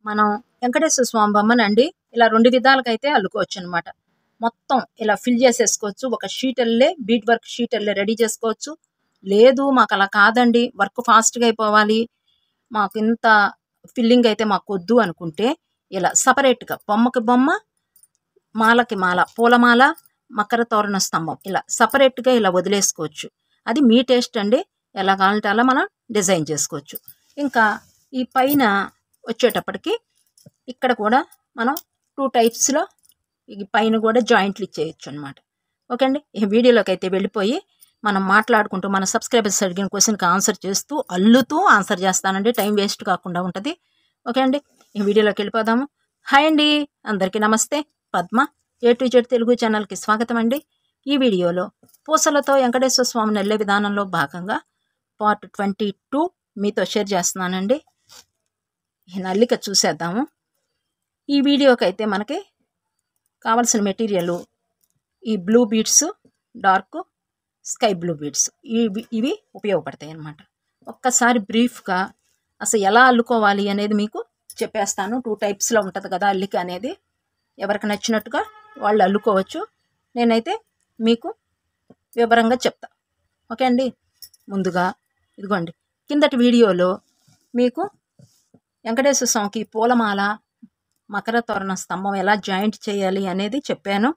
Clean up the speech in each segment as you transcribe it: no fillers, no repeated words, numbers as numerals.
మనం వెంకటేశ్వర స్వామి బొమ్మనండి ఇలా 2 విధాలుగైతే అల్లుకోవచ్చనమాట. మొత్తం ఇలా ఫిల్ చేసేసుకోవచ్చు. ఒక షీటల్లే బీట్ వర్క్ షీటల్లే రెడీ చేసుకోవచ్చు. లేదు మాకలా కాదండి, వర్క్ ఫాస్ట్‌గా అయిపోవాలి, మాకింత ఫిల్లింగ్ అయితే మాకొద్దు అనుకుంటే ఇలా సెపరేట్‌గా బొమ్మకి బొమ్మ, మాలకి మాల, పూలమాల, మకర తోరణ స్తంభం ఇలా సెపరేట్‌గా ఇలా వదిలేసుకోవచ్చు. అది మీ టేస్ట్ అండి. ఎలా కావాలంటే అలా మనం డిజైన్ చేసుకోవచ్చు. ఇంకా ఈ పైన వచ్చేటప్పటికి ఇక్కడ కూడా మనం 2 టైప్స్‌లో ఈ పైన కూడా జాయింట్లు ఇచ్చేయొచ్చు అనమాట. ఓకే అండి. ఈ వీడియోలోకి అయితే వెళ్ళిపోయి మనం మాట్లాడుకుంటూ మన సబ్స్క్రైబర్స్ అడిగిన క్వశ్చన్కి ఆన్సర్ చేస్తూ అల్లుతూ ఆన్సర్ చేస్తానండి. టైం వేస్ట్ కాకుండా ఉంటుంది. ఓకే అండి. ఈ వీడియోలోకి వెళ్ళిపోదాము. హాయ్ అండి, అందరికీ నమస్తే. Padma A to Z Telugu ఛానల్కి స్వాగతం అండి. ఈ వీడియోలో పూసలతో వెంకటేశ్వర స్వామిని వెళ్ళే విధానంలో భాగంగా పార్ట్ 22 మీతో షేర్ చేస్తున్నానండి. ఈ నల్లిక చూసేద్దాము. ఈ వీడియోకి అయితే మనకి కావాల్సిన మెటీరియల్ ఈ blue beads, dark sky blue beads ఇవి ఉపయోగపడతాయి అన్నమాట. ఒక్కసారి బ్రీఫ్గా అసలు ఎలా అల్లుకోవాలి అనేది మీకు చెప్పేస్తాను. 2 టైప్స్లో ఉంటుంది కదా అల్లిక అనేది. ఎవరికి నచ్చినట్టుగా వాళ్ళు అల్లుకోవచ్చు. నేనైతే మీకు వివరంగా చెప్తా. ఓకే అండి. ముందుగా ఇదిగోండి, కిందటి వీడియోలో మీకు వెంకటేశ్వర స్వామికి పూలమాల, మకర తోరణ స్తంభం ఎలా జాయింట్ చేయాలి అనేది చెప్పాను.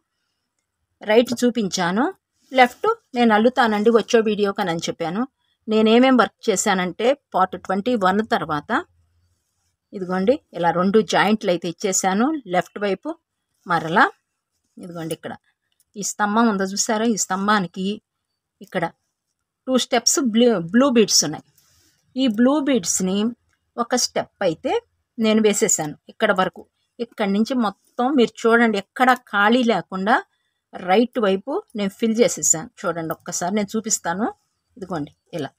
రైట్ చూపించాను, లెఫ్ట్ నేను అల్లుతానండి వచ్చే వీడియోకి అని చెప్పాను. నేనేమేం వర్క్ చేశానంటే పార్ట్ 21 తర్వాత ఇదిగోండి ఇలా 2 జాయింట్లు అయితే ఇచ్చేసాను. లెఫ్ట్ వైపు మరలా ఇదిగోండి ఇక్కడ ఈ స్తంభం ఉందో చూసారా, ఈ స్తంభానికి ఇక్కడ 2 స్టెప్స్ బ్లూ బీడ్స్ ఉన్నాయి. ఈ బ్లూ బీడ్స్ని ఒక స్టెప్ అయితే నేను వేసేసాను ఇక్కడ వరకు. ఇక్కడి నుంచి మొత్తం మీరు చూడండి, ఎక్కడ ఖాళీ లేకుండా రైట్ వైపు నేను ఫిల్ చేసేసాను. చూడండి ఒక్కసారి నేను చూపిస్తాను. ఇదిగోండి ఇలా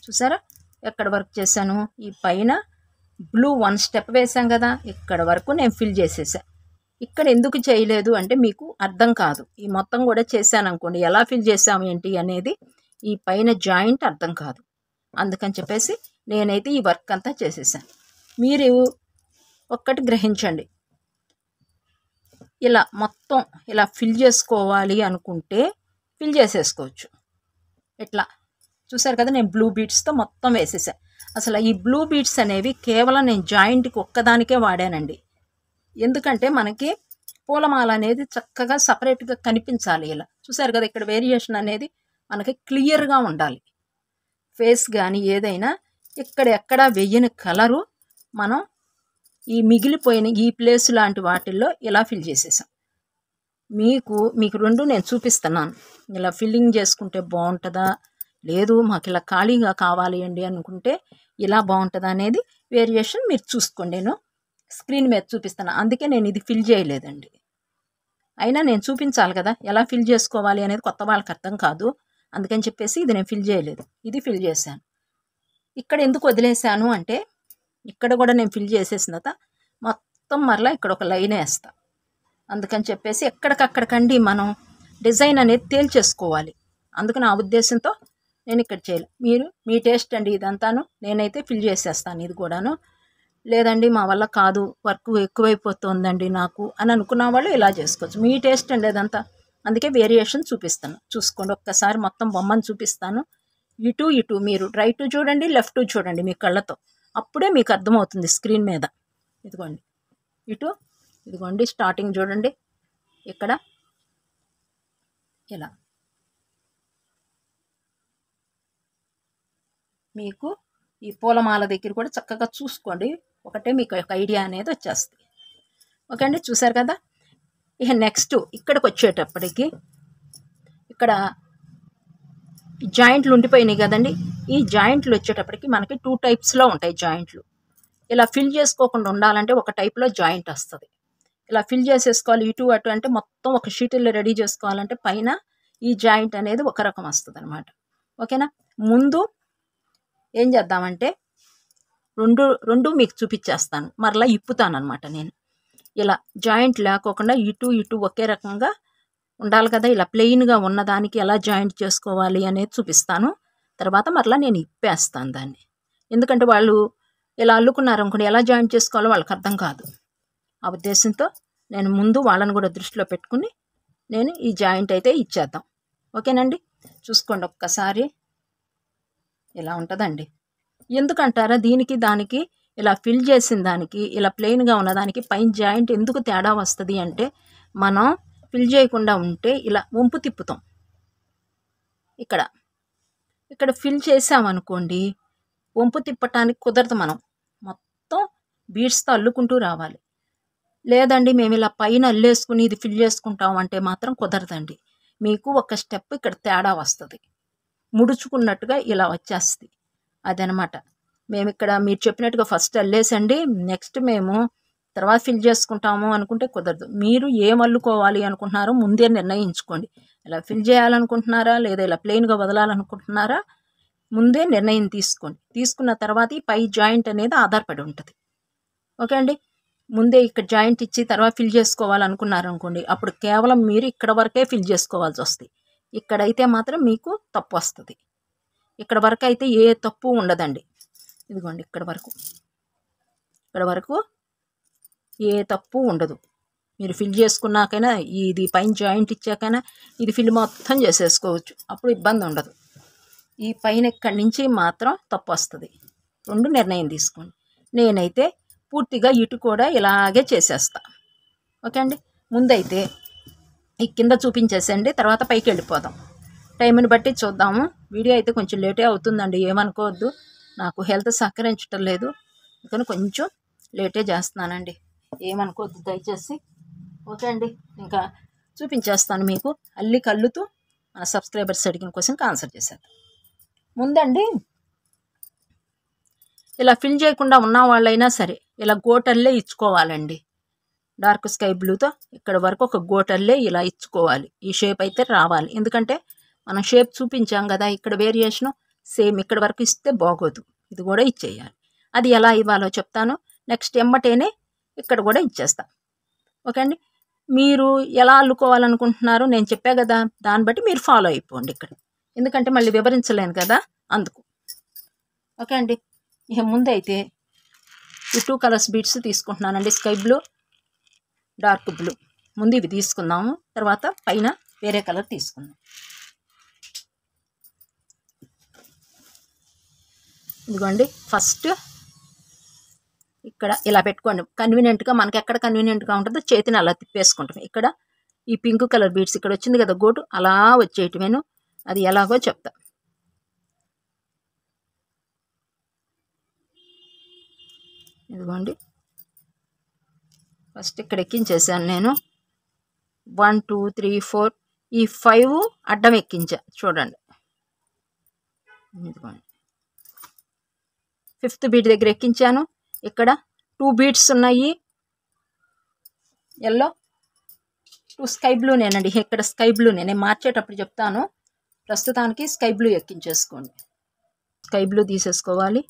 చూసారా ఎక్కడ వర్క్ చేశాను. ఈ పైన బ్లూ 1 స్టెప్ వేసాం కదా, ఇక్కడ వరకు నేను ఫిల్ చేసేసాను. ఇక్కడ ఎందుకు చేయలేదు అంటే మీకు అర్థం కాదు. ఈ మొత్తం కూడా చేశాను అనుకోండి, ఎలా ఫిల్ చేసాము ఏంటి అనేది ఈ పైన జాయింట్ అర్థం కాదు. అందుకని చెప్పేసి నేనైతే ఈ వర్క్ అంతా చేసేసాను. మీరు ఒక్కటి గ్రహించండి, ఇలా మొత్తం ఇలా ఫిల్ చేసుకోవాలి అనుకుంటే ఫిల్ చేసేసుకోవచ్చు. ఇట్లా చూసారు కదా, నేను బ్లూ బీడ్స్తో మొత్తం వేసేసాను. అసలు ఈ బ్లూ బీడ్స్ అనేవి కేవలం నేను జాయింట్కి ఒక్కదానికే వాడానండి. ఎందుకంటే మనకి పూలమాల అనేది చక్కగా సపరేట్గా కనిపించాలి. ఇలా చూసారు కదా, ఇక్కడ వేరియేషన్ అనేది మనకి క్లియర్గా ఉండాలి. ఫేస్ కానీ ఏదైనా ఇక్కడ ఎక్కడ వెయ్యని కలరు మనం ఈ మిగిలిపోయిన ఈ ప్లేస్ లాంటి వాటిల్లో ఇలా ఫిల్ చేసేసాం. మీకు 2 నేను చూపిస్తున్నాను. ఇలా ఫిల్లింగ్ చేసుకుంటే బాగుంటుందా, లేదు మాకు ఇలా ఖాళీగా కావాలి అండి అనుకుంటే ఇలా బాగుంటుందా అనేది వేరియేషన్ మీరు చూసుకోండి. నేను స్క్రీన్ మీద చూపిస్తాను, అందుకే నేను ఇది ఫిల్ చేయలేదండి. అయినా నేను చూపించాలి కదా ఎలా ఫిల్ చేసుకోవాలి అనేది, కొత్త వాళ్ళకి అర్థం కాదు. అందుకని చెప్పేసి ఇది నేను ఫిల్ చేయలేదు, ఇది ఫిల్ చేశాను. ఇక్కడ ఎందుకు వదిలేశాను అంటే ఇక్కడ కూడా నేను ఫిల్ చేసేసిన తర్వాత మొత్తం మరలా ఇక్కడ ఒక లైన్ వేస్తా. అందుకని చెప్పేసి ఎక్కడికక్కడికండి మనం డిజైన్ అనేది తేల్చేసుకోవాలి. అందుకు నా ఉద్దేశంతో నేను ఇక్కడ చేయలేదు. మీరు మీ టేస్ట్ అండి ఇదంతాను. నేనైతే ఫిల్ చేసేస్తాను ఇది కూడాను. లేదండి మా వల్ల కాదు, వర్క్ ఎక్కువైపోతుందండి నాకు అని అనుకున్న వాళ్ళు ఇలా చేసుకోవచ్చు. మీ టేస్ట్ అండి అదంతా. అందుకే వేరియేషన్ చూపిస్తాను. చూసుకోండి ఒక్కసారి మొత్తం బొమ్మను చూపిస్తాను. ఇటు మీరు రైట్ చూడండి, లెఫ్ట్ చూడండి మీ కళ్ళతో, అప్పుడే మీకు అర్థమవుతుంది స్క్రీన్ మీద. ఇదిగోండి ఇదిగోండి స్టార్టింగ్ చూడండి, ఇక్కడ ఇలా మీకు ఈ పూలమాల దగ్గర కూడా చక్కగా చూసుకోండి. ఒకటే మీకు ఒక ఐడియా అనేది వచ్చేస్తుంది. ఓకే అండి, చూసారు కదా. ఇక నెక్స్ట్ ఇక్కడికి వచ్చేటప్పటికి ఇక్కడ జాయింట్లు ఉండిపోయినాయి కదండి. ఈ జాయింట్లు వచ్చేటప్పటికి మనకి 2 టైప్స్లో ఉంటాయి జాయింట్లు. ఇలా ఫిల్ చేసుకోకుండా ఉండాలంటే ఒక టైప్లో జాయింట్ వస్తుంది. ఇలా ఫిల్ చేసేసుకోవాలి ఇటు అటు అంటే మొత్తం ఒక షీట్లో రెడీ చేసుకోవాలంటే పైన ఈ జాయింట్ అనేది ఒక రకం వస్తుంది అనమాట. ఓకేనా. ముందు ఏం చేద్దామంటే రెండు మీకు చూపించేస్తాను, మరలా ఇప్పుతాను అనమాట. నేను ఇలా జాయింట్ లేకోకుండా ఇటు ఒకే రకంగా ఉండాలి కదా, ఇలా ప్లెయిన్గా ఉన్నదానికి ఎలా జాయింట్ చేసుకోవాలి అనేది చూపిస్తాను. తర్వాత మరలా నేను ఇప్పేస్తాను దాన్ని. ఎందుకంటే వాళ్ళు ఇలా అల్లుకున్నారనుకోండి, ఎలా జాయింట్ చేసుకోవాలో వాళ్ళకి అర్థం కాదు. ఆ ఉద్దేశంతో నేను ముందు వాళ్ళని కూడా దృష్టిలో పెట్టుకుని నేను ఈ జాయింట్ అయితే ఇచ్చేద్దాం. ఓకేనండి, చూసుకోండి ఒక్కసారి ఇలా ఉంటుందండి. ఎందుకంటారా, దీనికి దానికి ఇలా ఫిల్ చేసిన దానికి ఇలా ప్లెయిన్గా ఉన్నదానికి పైన జాయింట్ ఎందుకు తేడా వస్తుంది అంటే, మనం ఫిల్ చేయకుండా ఉంటే ఇలా వంపు తిప్పుతాం. ఇక్కడ ఫిల్ చేసామనుకోండి, వంపు తిప్పటానికి కుదరదు. మనం మొత్తం బీడ్స్తో అల్లుకుంటూ రావాలి. లేదండి మేము ఇలా పైన అల్లేసుకుని ఇది ఫిల్ చేసుకుంటాం అంటే మాత్రం కుదరదండి. మీకు ఒక స్టెప్ ఇక్కడ తేడా వస్తుంది, ముడుచుకున్నట్టుగా ఇలా వచ్చేస్తుంది. అదనమాట. మేము ఇక్కడ మీరు చెప్పినట్టుగా ఫస్ట్ అల్లేసండి, నెక్స్ట్ మేము తర్వాత ఫిల్ చేసుకుంటాము అనుకుంటే కుదరదు. మీరు ఏం అల్లుకోవాలి అనుకుంటున్నారో ముందే నిర్ణయించుకోండి. ఇలా ఫిల్ చేయాలనుకుంటున్నారా లేదా ఇలా ప్లెయిన్గా వదలాలనుకుంటున్నారా, ముందే నిర్ణయం తీసుకోండి. తీసుకున్న తర్వాత ఈ పై జాయింట్ అనేది ఆధారపడి ఉంటుంది. ఓకే అండి, ముందే ఇక్కడ జాయింట్ ఇచ్చి తర్వాత ఫిల్ చేసుకోవాలనుకున్నారనుకోండి, అప్పుడు కేవలం మీరు ఇక్కడ వరకే ఫిల్ చేసుకోవాల్సి వస్తుంది. ఇక్కడైతే మాత్రం మీకు తప్పు వస్తుంది. ఇక్కడ వరకు అయితే ఏ తప్పు ఉండదండి. ఇదిగోండి, ఇక్కడ వరకు ఏ తప్పు ఉండదు. మీరు ఫిల్ చేసుకున్నాకైనా ఇది పైన జాయింట్ ఇచ్చాకైనా ఇది ఫిల్ మొత్తం చేసేసుకోవచ్చు, అప్పుడు ఇబ్బంది ఉండదు. ఈ పైన ఇక్కడి నుంచి మాత్రం తప్పు వస్తుంది. రెండు నిర్ణయం తీసుకోండి. నేనైతే పూర్తిగా ఇటు కూడా ఇలాగే చేసేస్తా. ఓకే అండి, ముందైతే ఈ కింద చూపించేసండి, తర్వాత పైకి వెళ్ళిపోదాం. టైంని బట్టి చూద్దాము. వీడియో అయితే కొంచెం లేటే అవుతుందండి, ఏమనుకోవద్దు. నాకు హెల్త్ సహకరించటం లేదు, అందుకని కొంచెం లేటే చేస్తున్నానండి, ఏమనుకోవద్దు దయచేసి. ఓకే అండి, ఇంకా చూపించేస్తాను మీకు. కల్లుతూ మన సబ్స్క్రైబర్స్ అడిగిన క్వశ్చన్కి ఆన్సర్ చేసేద్దాం. ముందండి ఇలా ఫిల్ చేయకుండా ఉన్న వాళ్ళైనా సరే ఇలా గోటల్లే ఇచ్చుకోవాలండి. డార్క్ స్కై బ్లూతో ఇక్కడ వరకు ఒక గోటల్లే ఇలా ఇచ్చుకోవాలి. ఈ షేప్ అయితే రావాలి, ఎందుకంటే మనం షేప్ చూపించాం కదా, ఇక్కడ వేరియేషను సేమ్ ఇక్కడ వరకు ఇస్తే బాగోదు. ఇది కూడా ఇచ్చేయాలి. అది ఎలా ఇవ్వాలో చెప్తాను. నెక్స్ట్ ఎమ్మటేనే ఇక్కడ కూడా ఇచ్చేస్తాం. ఓకే అండి, మీరు ఎలా అల్లుకోవాలనుకుంటున్నారో నేను చెప్పా కదా, దాన్ని బట్టి మీరు ఫాలో అయిపోండి ఇక్కడ, ఎందుకంటే మళ్ళీ వివరించలేను కదా అందుకు. ఓకే అండి, ఇక ముందైతే ఈ 2 కలర్స్ బీడ్స్ తీసుకుంటున్నానండి, స్కై బ్లూ, డార్క్ బ్లూ. ముందు ఇవి తీసుకుందాము, తర్వాత పైన వేరే కలర్ తీసుకుందాం. ఇదిగోండి, ఫస్ట్ ఇక్కడ ఇలా పెట్టుకోండి. కన్వీనియంట్గా మనకి ఎక్కడ కన్వీనియంట్గా ఉంటుందో చేతిని అలా తిప్పేసుకుంటాం. ఇక్కడ ఈ పింక్ కలర్ బీడ్స్ ఇక్కడ వచ్చింది కదా గోటు, అలా వచ్చేయటమేను. అది ఎలాగో చెప్తా. ఇదిగోండి, ఫస్ట్ ఇక్కడ ఎక్కించేసాను నేను. 1 2 3 4 ఈ 5 అడ్డం ఎక్కించా చూడండి. ఇదిగోండి, 5th బీడ్ దగ్గర ఎక్కించాను. ఇక్కడ 2 బీడ్స్ ఉన్నాయి, ఎల్లో 2 స్కై బ్లూనేనండి. ఇక్కడ స్కై బ్లూనే, నేను మార్చేటప్పుడు చెప్తాను. ప్రస్తుతానికి స్కై బ్లూ ఎక్కించేసుకోండి. స్కై బ్లూ తీసేసుకోవాలి.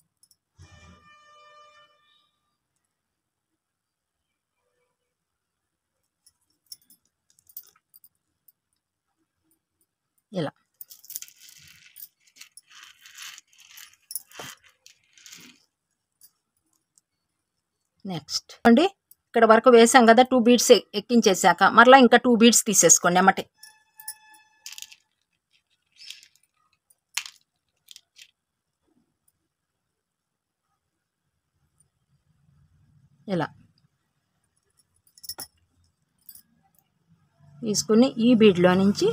ఇలా నెక్స్ట్ అండి, ఇక్కడ వరకు వేసాం కదా, 2 బీడ్స్ ఎక్కించేసాక మరలా ఇంకా 2 బీడ్స్ తీసేసుకోండి అమ్మటే. ఇలా తీసుకుని ఈ బీడ్లో నుంచి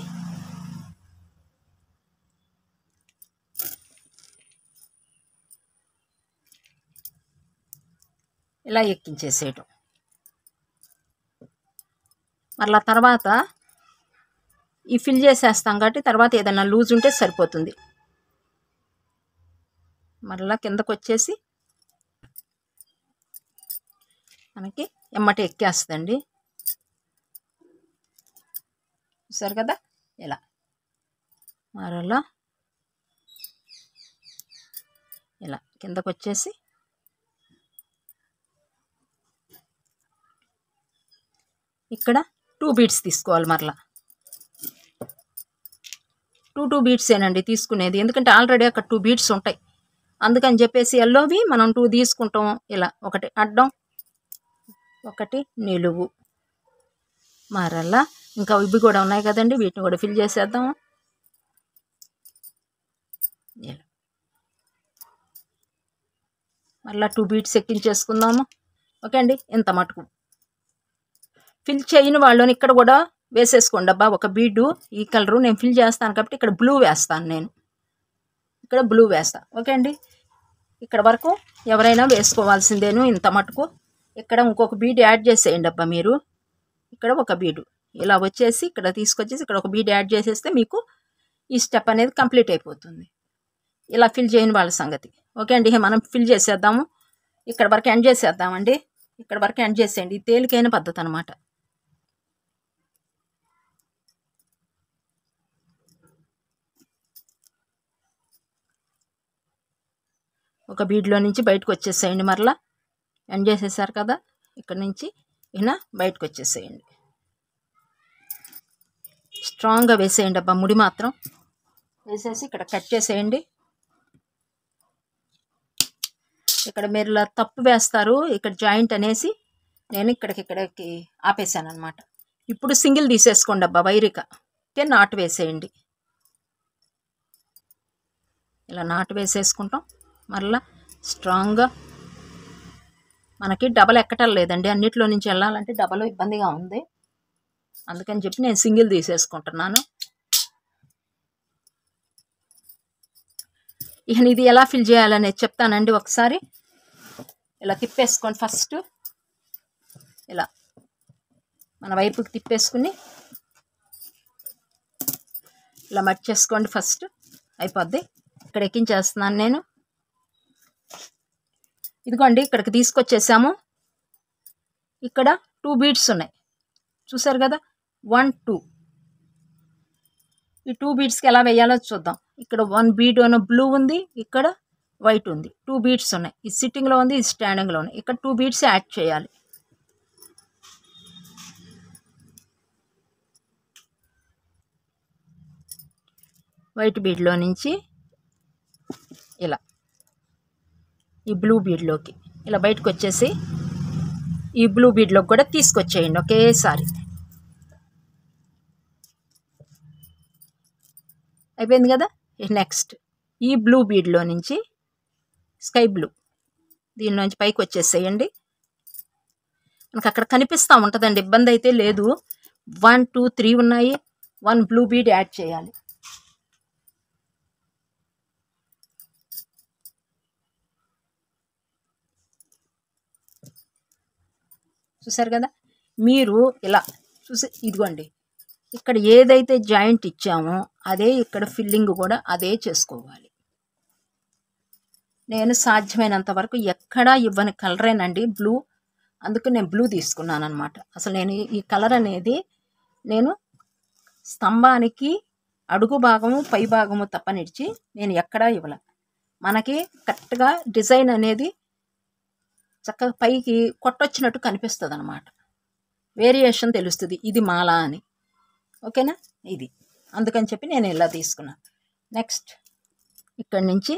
ఇలా ఎక్కించేసేయటం. మరలా తర్వాత ఈ ఫిల్ చేసేస్తాం కాబట్టి తర్వాత ఏదైనా లూజ్ ఉంటే సరిపోతుంది. మరలా కిందకు వచ్చేసి మనకి ఎమ్మటే ఎక్కేస్తుందండి. చూసారు కదా, ఇలా మరలా ఇలా కిందకు వచ్చేసి ఇక్కడ 2 బీడ్స్ తీసుకోవాలి. మరలా 2 బీడ్స్ ఏనండి తీసుకునేది, ఎందుకంటే ఆల్రెడీ అక్కడ 2 బీడ్స్ ఉంటాయి. అందుకని చెప్పేసి ఎల్లోవి మనం 2 తీసుకుంటాం. ఇలా ఒకటి అడ్డం, ఒకటి నిలువు. మరలా ఇంకా ఇవి కూడా ఉన్నాయి కదండి, వీటిని కూడా ఫిల్ చేసేద్దాం. ఇలా మళ్ళీ 2 బీట్స్ ఎక్కించేసుకుందాము. ఓకే అండి, ఇంత మటుకు ఫిల్ చేయని వాళ్ళని ఇక్కడ కూడా వేసేసుకోండి అబ్బా. ఒక బీడు ఈ కలరు నేను ఫిల్ చేస్తాను కాబట్టి ఇక్కడ బ్లూ వేస్తాను, నేను ఇక్కడ బ్లూ వేస్తాను. ఓకే అండి, ఇక్కడ వరకు ఎవరైనా వేసుకోవాల్సిందేను ఇంత మటుకు. ఇక్కడ ఇంకొక బీడ్ యాడ్ చేసేయండి అబ్బా మీరు. ఇక్కడ ఒక బీడు ఇలా వచ్చేసి ఇక్కడ తీసుకొచ్చేసి ఇక్కడ ఒక బీడ్ యాడ్ చేసేస్తే మీకు ఈ స్టెప్ అనేది కంప్లీట్ అయిపోతుంది. ఇలా ఫిల్ చేయని వాళ్ళ సంగతి. ఓకే అండి, మనం ఫిల్ చేసేద్దాము. ఇక్కడ వరకు ఎండ్ చేసేద్దామండి. ఇక్కడ వరకు ఎండ్ చేసేయండి. ఇది తేలికైన పద్ధతి అనమాట. ఒక బీడ్లో నుంచి బయటకు వచ్చేసేయండి. మరలా ఎండ్ చేసేసారు కదా, ఇక్కడ నుంచి ఇలా బయటకు వచ్చేసేయండి. స్ట్రాంగ్గా వేసేయండి అబ్బా. ముడి మాత్రం వేసేసి ఇక్కడ కట్ చేసేయండి. ఇక్కడ మీరు తప్పు వేస్తారు, ఇక్కడ జాయింట్ అనేసి నేను ఇక్కడికి ఆపేసాను అనమాట. ఇప్పుడు సింగిల్ తీసేసుకోండి అబ్బా వైరిక. ఓకే, నాటు వేసేయండి. ఇలా నాటు వేసేసుకుంటాం. మరలా స్ట్రాంగ్గా మనకి డబల్ ఎక్కటం లేదండి, అన్నిట్లో నుంచి వెళ్ళాలంటే డబల్ ఇబ్బందిగా ఉంది. అందుకని చెప్పి నేను సింగిల్ తీసేసుకుంటున్నాను. ఇక ఇది ఎలా ఫిల్ చేయాలనేది చెప్తానండి ఒకసారి. ఇలా తిప్పేసుకోండి. ఫస్ట్ ఇలా మన వైపుకి తిప్పేసుకుని ఇలా మర్చేసుకోండి. ఫస్ట్ అయిపోద్ది. ఇక్కడ ఎక్కించేస్తున్నాను నేను. ఇదిగోండి, ఇక్కడికి తీసుకొచ్చేసాము. ఇక్కడ 2 బీడ్స్ ఉన్నాయి చూసారు కదా, 1 2. ఈ 2 బీడ్స్కి ఎలా వేయాలో చూద్దాం. ఇక్కడ 1 బీడ్ బ్లూ ఉంది, ఇక్కడ వైట్ ఉంది. 2 బీడ్స్ ఉన్నాయి. ఇది సిట్టింగ్లో ఉంది, ఇది స్టాండింగ్లో ఉంది. ఇక్కడ 2 బీడ్స్ యాడ్ చేయాలి. వైట్ బీడ్లో నుంచి ఇలా ఈ బ్లూ బీడ్లోకి ఇలా బయటకు వచ్చేసి ఈ బ్లూ బీడ్లోకి కూడా తీసుకొచ్చేయండి ఒకేసారి. అయిపోయింది కదా. నెక్స్ట్ ఈ బ్లూ బీడ్లో నుంచి స్కై బ్లూ దీనిలోంచి పైకి వచ్చేసేయండి. మనకు అక్కడ కనిపిస్తూ ఉంటుందండి, ఇబ్బంది అయితే లేదు. 1 2 3 ఉన్నాయి. 1 బ్లూ బీడ్ యాడ్ చేయాలి. చూసారు కదా, మీరు ఇలా చూసి ఇదిగోండి, ఇక్కడ ఏదైతే జాయింట్ ఇచ్చామో అదే ఇక్కడ ఫిల్లింగ్ కూడా అదే చేసుకోవాలి. నేను సాధ్యమైనంత వరకు ఎక్కడా ఇవ్వని కలరేనండి బ్లూ, అందుకు నేను బ్లూ తీసుకున్నాను అనమాట. అసలు నేను ఈ కలర్ అనేది నేను స్తంభానికి అడుగు భాగము పై భాగము తప్పనిడిచి నేను ఎక్కడా ఇవ్వలే. మనకి కరెక్ట్గా డిజైన్ అనేది చక్కగా పైకి కొట్టొచ్చినట్టు కనిపిస్తుంది అనమాట. వేరియేషన్ తెలుస్తుంది, ఇది మాల అని. ఓకేనా, ఇది అందుకని చెప్పి నేను ఇలా తీసుకున్నాను. నెక్స్ట్ ఇక్కడి నుంచి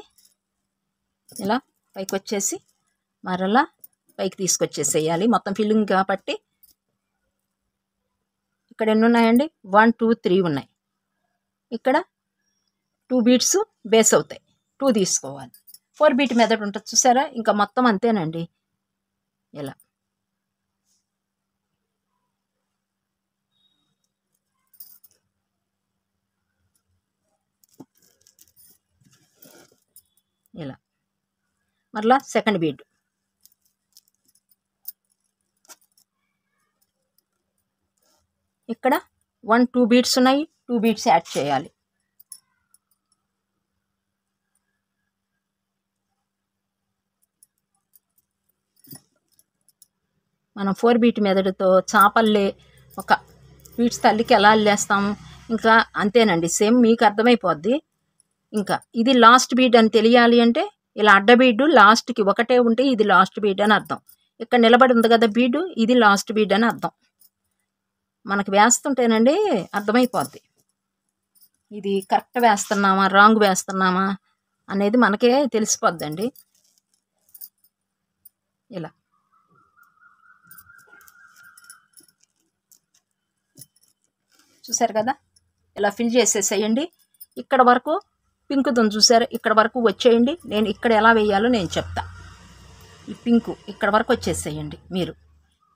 ఇలా పైకి వచ్చేసి మరలా పైకి తీసుకొచ్చేసేయాలి. మొత్తం ఫిల్లింగ్ కాబట్టి ఇక్కడ ఎన్ని ఉన్నాయండి, 1 2 3 ఉన్నాయి. ఇక్కడ 2 బీట్స్ బేస్ అవుతాయి, 2 తీసుకోవాలి. 4 బీట్ మెథడ్ ఉంటుంది చూసారా, ఇంకా మొత్తం అంతేనండి. ఇలా ఇలా మరలా సెకండ్ బీడ్ ఇక్కడ 1 2 బీట్స్ ఉన్నాయి. 2 బీట్స్ యాడ్ చేయాలి. మనం 4 బీట్ మెథడ్తో చాపల్లే ఒక బీట్స్ తల్లికి ఎలా అల్లేస్తాము ఇంకా అంతేనండి, సేమ్ మీకు అర్థమైపోద్ది. ఇంకా ఇది లాస్ట్ బీడ్ అని తెలియాలి అంటే ఇలా అడ్డ బీడు లాస్ట్కి ఒకటే ఉంటే ఇది లాస్ట్ బీడ్ అని అర్థం. ఇక్కడ నిలబడి ఉంది కదా బీడు, ఇది లాస్ట్ బీడ్ అని అర్థం. మనకి వేస్తుంటేనండి అర్థమైపోద్ది ఇది కరెక్ట్ వేస్తున్నామా రాంగ్ వేస్తున్నామా అనేది మనకే తెలిసిపోద్దండి. ఇలా చూసారు కదా, ఇలా ఫిల్ చేసేసేయండి. ఇక్కడ వరకు పింకుదని చూసారు, ఇక్కడ వరకు వచ్చేయండి. నేను ఇక్కడ ఎలా వేయాలో నేను చెప్తా. ఈ పింకు ఇక్కడ వరకు వచ్చేసేయండి. మీరు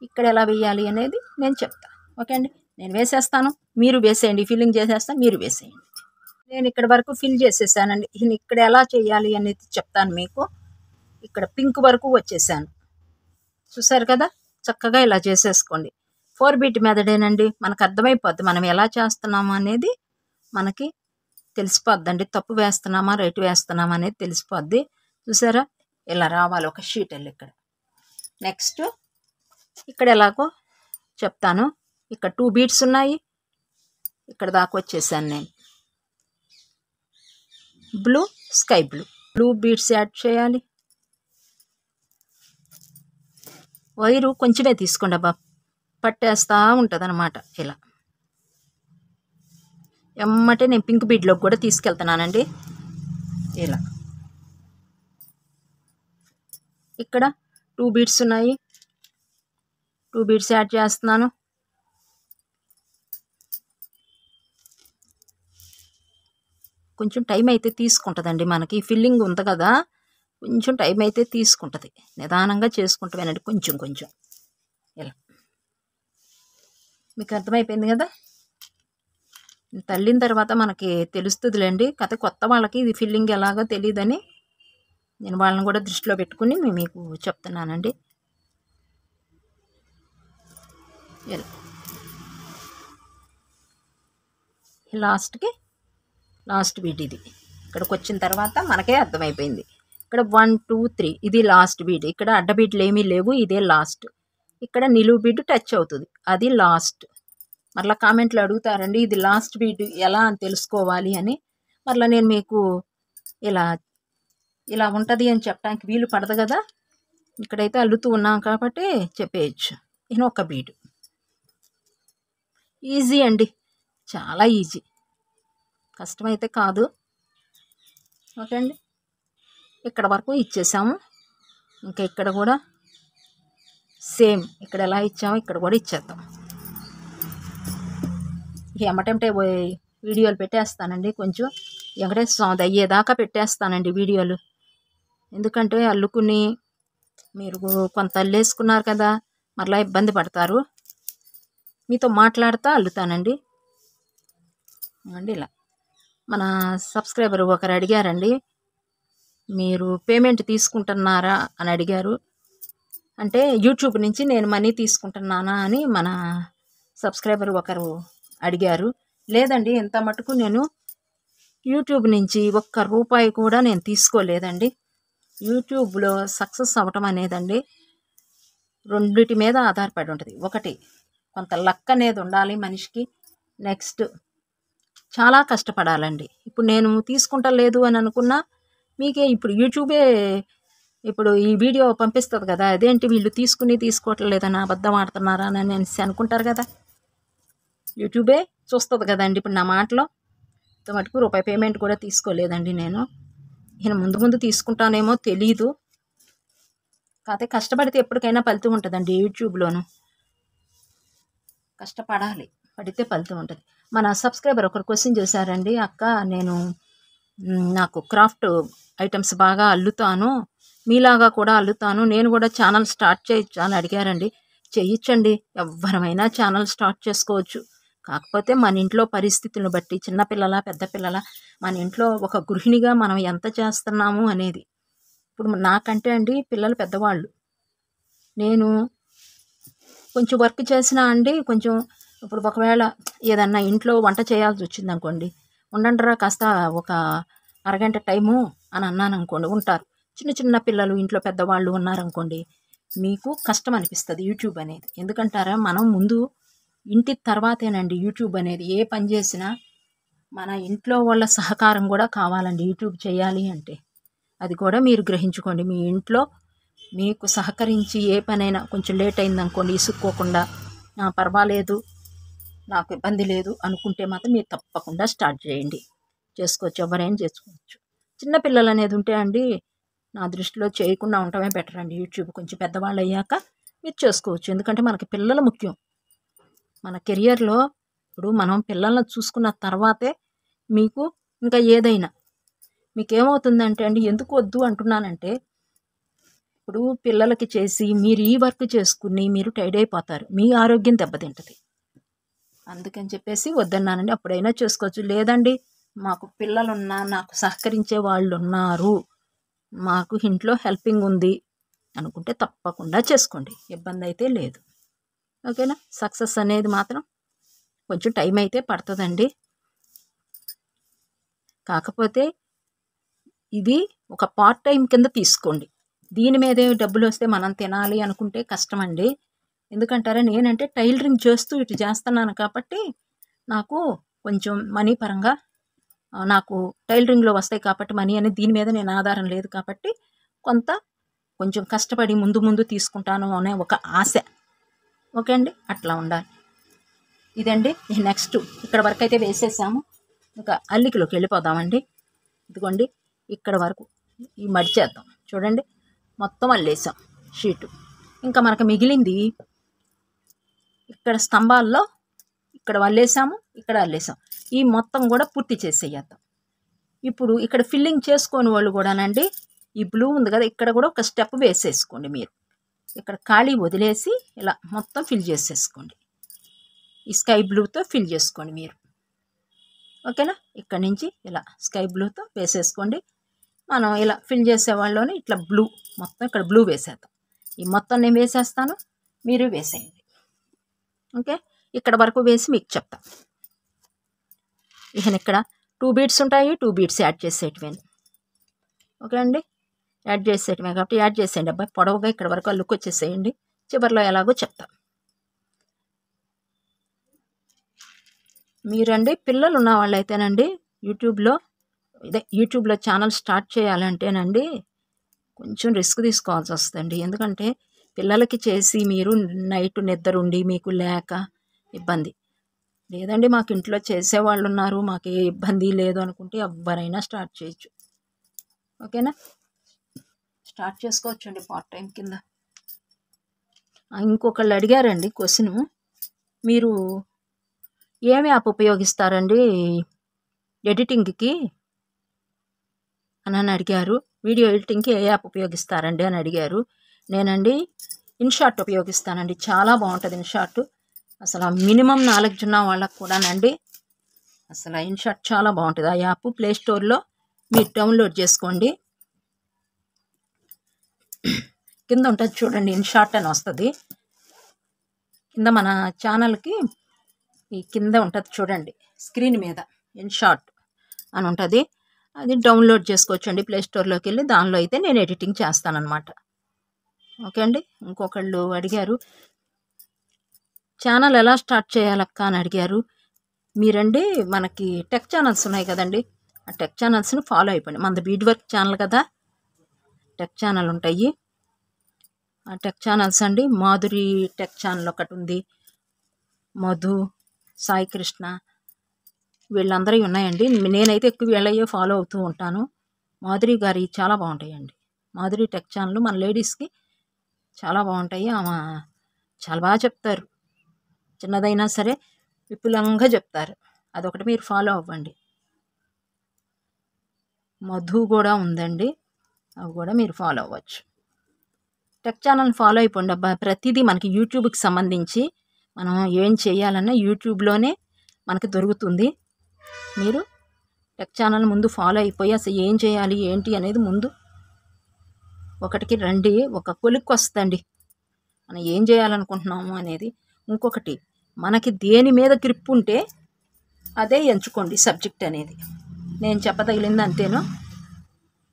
ఇక్కడ ఎలా వేయాలి అనేది నేను చెప్తా. ఓకే అండి, నేను వేసేస్తాను, మీరు వేసేయండి. ఫిల్లింగ్ చేసేస్తాను, మీరు వేసేయండి. నేను ఇక్కడ వరకు ఫిల్ చేసేసానండి. ఇక్కడ ఎలా చేయాలి అనేది చెప్తాను మీకు. ఇక్కడ పింక్ వరకు వచ్చేసాను, చూసారు కదా. చక్కగా ఇలా చేసేసుకోండి. 4 బీట్ మెథడేనండి. మనకు అర్థమైపోద్ది మనం ఎలా చేస్తున్నాము అనేది మనకి తెలిసిపోద్దండి. తప్పు వేస్తున్నామా రైట్ వేస్తున్నామా అనేది తెలిసిపోద్ది. చూసారా, ఇలా రావాలి ఒక షీట్ వెళ్ళి. ఇక్కడ నెక్స్ట్ ఇక్కడ ఎలాగో చెప్తాను. ఇక్కడ 2 బీట్స్ ఉన్నాయి. ఇక్కడ దాకా వచ్చేసాను నేను. Blue, sky blue beats add చేయాలి. వైరు కొంచెమే తీసుకోండి అబ్బా, పట్టేస్తూ ఉంటుంది అన్నమాట. ఇలా ఎమ్మటే నేను పింక్ బీడ్లోకి కూడా తీసుకెళ్తున్నానండి. ఇలా ఇక్కడ 2 బీడ్స్ ఉన్నాయి. 2 బీడ్స్ యాడ్ చేస్తున్నాను. కొంచెం టైం అయితే తీసుకుంటుందండి. మనకి ఫిల్లింగ్ ఉంది కదా, కొంచెం టైం అయితే తీసుకుంటుంది. నిదానంగా చేసుకుంటామేనండి, కొంచెం కొంచెం. ఇలా మీకు అర్థమైపోయింది కదా. తల్లిన తర్వాత మనకి తెలుస్తుందిలేండి. కథ కొత్త వాళ్ళకి ఇది ఫిల్లింగ్ ఎలాగో తెలియదని నేను వాళ్ళని కూడా దృష్టిలో పెట్టుకుని మీకు చెప్తున్నానండి. ఇలా లాస్ట్ బీట్ ఇది. ఇక్కడికి వచ్చిన తర్వాత మనకే అర్థమైపోయింది. ఇక్కడ 1 2 3 ఇది లాస్ట్ బీట్. ఇక్కడ అడ్డ బీట్లు ఏమీ లేవు, ఇదే లాస్ట్. ఇక్కడ నిలువు బీట్ టచ్ అవుతుంది, అది లాస్ట్. మరలా కామెంట్లో అడుగుతారండి ఇది లాస్ట్ బీట్ ఎలా అని తెలుసుకోవాలి అని. మరలా నేను మీకు ఇలా ఉంటుంది అని చెప్పడానికి వీలు పడదు కదా. ఇక్కడైతే అల్లుతూ ఉన్నాం కాబట్టి చెప్పేయచ్చు. ఒక బీట్ ఈజీ అండి, చాలా ఈజీ, కష్టమైతే కాదు. ఓకే అండి, ఇక్కడ వరకు ఇచ్చేసాము. ఇంకా ఇక్కడ కూడా సేమ్, ఇక్కడ ఎలా ఇచ్చామో ఇక్కడ కూడా ఇచ్చేద్దాం. ఎమ్మటంటే వీడియోలు పెట్టేస్తానండి. కొంచెం వెంకటేశ్వర స్వామి అయ్యేదాకా పెట్టేస్తానండి వీడియోలు. ఎందుకంటే అల్లుకుని మీరు కొంత అల్లేసుకున్నారు కదా, మరలా ఇబ్బంది పడతారు. మీతో మాట్లాడుతూ అల్లుతానండి అండి. ఇలా మన సబ్స్క్రైబర్ ఒకరు అడిగారండి, మీరు పేమెంట్ తీసుకుంటున్నారా అని అడిగారు. అంటే యూట్యూబ్ నుంచి నేను మనీ తీసుకుంటున్నానా అని మన సబ్స్క్రైబర్ ఒకరు అడిగారు. లేదండి, ఇంత మటుకు నేను యూట్యూబ్ నుంచి ఒక్క రూపాయి కూడా నేను తీసుకోలేదండి. యూట్యూబ్లో సక్సెస్ అవ్వటం అనేదండి రెండిటి మీద ఆధారపడి ఉంటుంది. ఒకటి కొంత లక్ అనేది ఉండాలి మనిషికి. నెక్స్ట్ చాలా కష్టపడాలండి. ఇప్పుడు నేను తీసుకుంటలేదు అని అనుకున్నా మీకే ఇప్పుడు యూట్యూబే ఇప్పుడు ఈ వీడియో పంపిస్తుంది కదా, అదేంటి వీళ్ళు తీసుకోవట్లేదని అబద్ధం ఆడుతున్నారా అని అనుకుంటారు కదా. యూట్యూబే చూస్తుంది కదండి ఇప్పుడు నా మాటలో. మటుకు రూపాయి పేమెంట్ కూడా తీసుకోలేదండి నేను. ముందు తీసుకుంటానేమో తెలీదు. కాకపోతే కష్టపడితే ఎప్పటికైనా ఫలితం ఉంటుందండి. యూట్యూబ్లోను కష్టపడాలి, పడితే ఫలితం ఉంటుంది. మన సబ్స్క్రైబర్ ఒకరు క్వశ్చన్ చేశారండి, అక్క నాకు క్రాఫ్ట్ ఐటమ్స్ బాగా అల్లుతాను, మీలాగా కూడా అల్లుతాను, నేను కూడా ఛానల్ స్టార్ట్ చేయొచ్చు అని అడిగారండి. చేయొచ్చండి, ఎవరమైనా ఛానల్ స్టార్ట్ చేసుకోవచ్చు. కాకపోతే మన ఇంట్లో పరిస్థితులను బట్టి, చిన్నపిల్లల పెద్ద పిల్లల, మన ఇంట్లో ఒక గృహిణిగా మనం ఎంత చేస్తున్నాము అనేది. ఇప్పుడు నాకంటే అండి పిల్లలు పెద్దవాళ్ళు, నేను కొంచెం వర్క్ చేసినా అండి, కొంచెం ఇప్పుడు ఒకవేళ ఏదన్నా ఇంట్లో వంట చేయాల్సి వచ్చింది అనుకోండి, ఉండండిరా కాస్త ఒక అరగంట టైము అని అన్నాను అనుకోండి, ఉంటారు. చిన్న పిల్లలు ఇంట్లో పెద్దవాళ్ళు ఉన్నారనుకోండి, మీకు కష్టం అనిపిస్తుంది యూట్యూబ్ అనేది. ఎందుకంటారా, మనం ముందు ఇంటి తర్వాతేనండి యూట్యూబ్ అనేది. ఏ పని చేసినా మన ఇంట్లో వాళ్ళ సహకారం కూడా కావాలండి యూట్యూబ్ చేయాలి అంటే. అది కూడా మీరు గ్రహించుకోండి. మీ ఇంట్లో మీకు సహకరించి ఏ పనైనా కొంచెం లేట్ అయిందనుకోండి, ఇసుక్కోకుండా పర్వాలేదు నాకు ఇబ్బంది లేదు అనుకుంటే మాత్రం మీరు తప్పకుండా స్టార్ట్ చేయండి. చేసుకోవచ్చు, ఎవరైనా చేసుకోవచ్చు. చిన్న పిల్లలు అనేది ఉంటే అండి నా దృష్టిలో చేయకుండా ఉండటమే బెటర్ అండి. యూట్యూబ్ కొంచెం పెద్దవాళ్ళు అయ్యాక మీరు చేసుకోవచ్చు. ఎందుకంటే మనకి పిల్లలు ముఖ్యం. మన కెరియర్‌లో ఇప్పుడు మనం పిల్లల్ని చూసుకున్న తర్వాతే మీకు ఇంకా ఏదైనా. మీకేమవుతుందంటే అండి ఎందుకు వద్దు అంటున్నానంటే, ఇప్పుడు పిల్లలకి చేసి మీరు ఈ వర్క్ చేసుకుని మీరు టైర్డ్ అయిపోతారు. మీ ఆరోగ్యం దెబ్బతింటది. అందుకని చెప్పేసి వద్దన్నానండి. అప్పుడైనా చేసుకోవచ్చు. లేదండి మాకు పిల్లలున్నా, నాకు సహకరించే వాళ్ళున్నారు, మాకు ఇంట్లో హెల్పింగ్ ఉంది అనుకుంటే తప్పకుండా చేసుకోండి. ఇబ్బందయితే లేదు. ఓకేనా? సక్సెస్ అనేది మాత్రం కొంచెం టైం అయితే పడతదండి. కాకపోతే ఇది ఒక పార్ట్ టైం కింద తీసుకోండి. దీని మీదే డబ్బులొస్తే మనం తినాలి అనుకుంటే కష్టమండి. ఎందుకంటారా? నేనంటే టైలరింగ్ చేస్తూ ఇటు చేస్తున్నాను కాబట్టి నాకు కొంచెం మనీ పరంగా నాకు టైలరింగ్‌లో వస్తాయి కాబట్టి మనీ అనేది దీని మీద నేను ఆధారం లేదు కాబట్టి కొంచెం కష్టపడి ముందు ముందు తీసుకుంటాను అనే ఒక ఆశ. ఓకే అండి? అట్లా ఉండాలి. ఇదండి నెక్స్ట్ ఇక్కడ వరకైతే వేసేసాము. ఇంకా అల్లికలోకి వెళ్ళిపోదామండి. ఇదిగోండి ఇక్కడ వరకు ఈ మడిచేద్దాం. చూడండి మొత్తం అల్లేసాం షీటు. ఇంకా మనకు మిగిలింది ఇక్కడ స్తంభాల్లో ఇక్కడ అల్లేసాము, ఇక్కడ అల్లేసాం. ఈ మొత్తం కూడా పూర్తి చేసేయేద్దాం. ఇప్పుడు ఇక్కడ ఫిల్లింగ్ చేసుకోని వాళ్ళు కూడానండి ఈ బ్లూ ఉంది కదా ఇక్కడ కూడా ఒక స్టెప్ వేసేసుకోండి మీరు. ఇక్కడ ఖాళీ వదిలేసి ఇలా మొత్తం ఫిల్ చేసేసుకోండి. ఈ స్కై బ్లూతో ఫిల్ చేసుకోండి మీరు. ఓకేనా? ఇక్కడ నుంచి ఇలా స్కై బ్లూతో వేసేసుకోండి. మనం ఇలా ఫిల్ చేసేవాళ్ళలోనే ఇట్లా బ్లూ మొత్తం ఇక్కడ బ్లూ వేసేద్దాం. ఈ మొత్తం నేను వేసేస్తాను, మీరు వేసేయండి. ఓకే? ఇక్కడ వరకు వేసి మీకు చెప్తా. ఇక్కడ 2 బీడ్స్ ఉంటాయి, 2 బీడ్స్ యాడ్ చేసేటివే. ఓకే అండి? యాడ్ చేసేటివే కాబట్టి యాడ్ చేసేయండి. అబ్బాయి పొడవుగా ఇక్కడ వరకు లుక్ వచ్చేసేయండి. చివరిలో ఎలాగో చెప్తా. మీరండి పిల్లలు ఉన్న వాళ్ళైతేనండి యూట్యూబ్లో ఛానల్ స్టార్ట్ చేయాలంటేనండి కొంచెం రిస్క్ తీసుకోవాల్సి వస్తుందండి. ఎందుకంటే పిల్లలకి చేసి మీరు నైట్ నిద్ర ఉండి మీకు లేక ఇబ్బంది. లేదండి మాకు ఇంట్లో చేసేవాళ్ళు ఉన్నారు, మాకు ఏ ఇబ్బంది లేదు అనుకుంటే ఎవరైనా స్టార్ట్ చేయొచ్చు. ఓకేనా? స్టార్ట్ చేసుకోవచ్చండి పార్ట్ టైం కింద. ఇంకొకళ్ళు అడిగారండి క్వశ్చను, మీరు ఏమి యాప్ ఉపయోగిస్తారండి ఎడిటింగ్కి అని అడిగారు. వీడియో ఎడిటింగ్కి ఏ యాప్ ఉపయోగిస్తారండి అని అడిగారు. నేనండి ఇన్షాట్ ఉపయోగిస్తానండి. చాలా బాగుంటుంది ఇన్షాట్. అసలు మినిమం నాలెడ్జ్ ఉన్న వాళ్ళకు కూడానండి అసలు ఇన్షాట్ చాలా బాగుంటుంది. ఆ యాప్ ప్లే స్టోర్లో మీరు డౌన్లోడ్ చేసుకోండి. కింద ఉంటుంది చూడండి ఇన్షాట్ అని వస్తుంది. కింద మన ఛానల్కి ఈ కింద ఉంటుంది చూడండి స్క్రీన్ మీద ఇన్షాట్ అని ఉంటుంది. అది డౌన్లోడ్ చేసుకోవచ్చండి ప్లే స్టోర్లోకి వెళ్ళి. దానిలో అయితే నేను ఎడిటింగ్ చేస్తానన్నమాట. ఓకే అండి? ఇంకొకళ్ళు అడిగారు ఛానల్ ఎలా స్టార్ట్ చేయాలక్క అని అడిగారు. మీరండి మనకి టెక్ ఛానల్స్ ఉన్నాయి కదండి, ఆ టెక్ ఛానల్స్ని ఫాలో అయిపోండి. మనది బీడ్ వర్క్ ఛానల్ కదా, టెక్ ఛానల్ ఉంటాయి. ఆ టెక్ ఛానల్స్ అండి మాధురి టెక్ ఛానల్ ఒకటి ఉంది, మధు, సాయి కృష్ణ, వీళ్ళందరూ ఉన్నాయండి. నేనైతే ఎక్కువ వీళ్ళయ్యే ఫాలో అవుతూ ఉంటాను. మాధురి గారి చాలా బాగుంటాయండి. మాధురి టెక్ ఛానల్ మన లేడీస్కి చాలా బాగుంటాయి. ఆమె చాలా బాగా చెప్తారు. చిన్నదైనా సరే విపులంగా చెప్తారు. అదొకటి మీరు ఫాలో అవ్వండి. మధు కూడా ఉందండి, అవి కూడా మీరు ఫాలో అవ్వచ్చు. టెక్ ఛానల్ ఫాలో అయిపోండి అబ్బా. ప్రతిదీ మనకి యూట్యూబ్కి సంబంధించి మనం ఏం చేయాలన్నా యూట్యూబ్లోనే మనకి దొరుకుతుంది. మీరు టెక్ ఛానల్ ముందు ఫాలో అయిపోయి అసలు ఏం చేయాలి ఏంటి అనేది ముందు ఒకటికి రండి, ఒక కొలిక్కి వస్తుందండి మనం ఏం చేయాలనుకుంటున్నాము అనేది. ఇంకొకటి మనకి దేని మీద గ్రిప్ ఉంటే అదే ఎంచుకోండి సబ్జెక్ట్ అనేది. నేను చెప్పదగిలింది అంతేను.